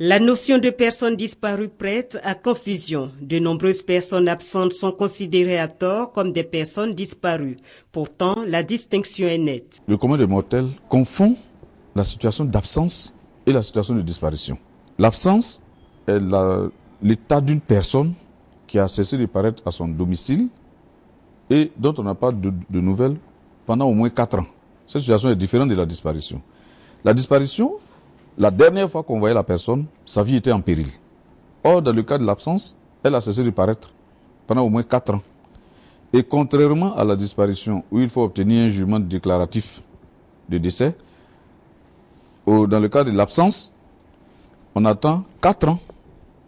La notion de personne disparue prête à confusion. De nombreuses personnes absentes sont considérées à tort comme des personnes disparues. Pourtant, la distinction est nette. Le commun des mortels confond la situation d'absence et la situation de disparition. L'absence est l'état d'une personne qui a cessé de paraître à son domicile et dont on n'a pas de nouvelles pendant au moins 4 ans. Cette situation est différente de la disparition. La disparition, la dernière fois qu'on voyait la personne, sa vie était en péril. Or, dans le cas de l'absence, elle a cessé de paraître pendant au moins 4 ans. Et contrairement à la disparition, où il faut obtenir un jugement déclaratif de décès, dans le cas de l'absence, on attend 4 ans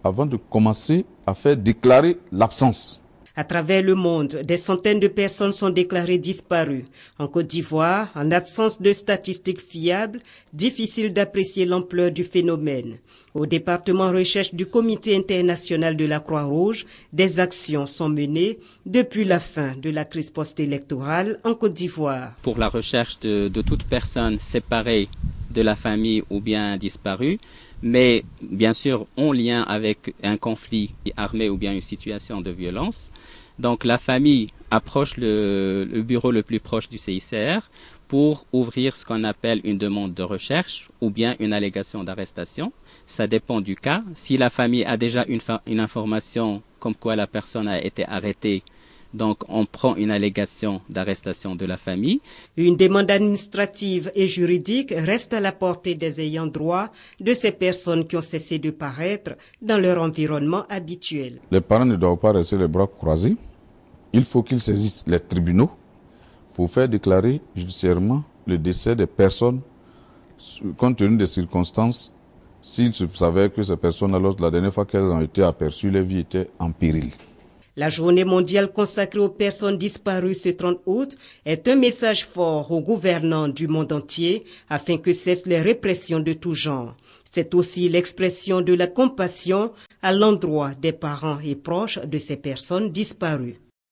avant de commencer à faire déclarer l'absence. À travers le monde, des centaines de personnes sont déclarées disparues. En Côte d'Ivoire, en absence de statistiques fiables, difficile d'apprécier l'ampleur du phénomène. Au département recherche du Comité international de la Croix-Rouge, des actions sont menées depuis la fin de la crise post-électorale en Côte d'Ivoire. Pour la recherche de toute personne séparée de la famille ou bien disparue, mais bien sûr en lien avec un conflit armé ou bien une situation de violence. Donc la famille approche le bureau le plus proche du CICR pour ouvrir ce qu'on appelle une demande de recherche ou bien une allégation d'arrestation. Ça dépend du cas. Si la famille a déjà une information comme quoi la personne a été arrêtée, donc on prend une allégation d'arrestation de la famille. Une demande administrative et juridique reste à la portée des ayants droit de ces personnes qui ont cessé de paraître dans leur environnement habituel. Les parents ne doivent pas rester les bras croisés. Il faut qu'ils saisissent les tribunaux pour faire déclarer judiciairement le décès des personnes compte tenu des circonstances. S'il se savait que ces personnes, alors la dernière fois qu'elles ont été aperçues, leur vie était en péril. La journée mondiale consacrée aux personnes disparues ce 30 août est un message fort aux gouvernants du monde entier afin que cessent les répressions de tout genre. C'est aussi l'expression de la compassion à l'endroit des parents et proches de ces personnes disparues.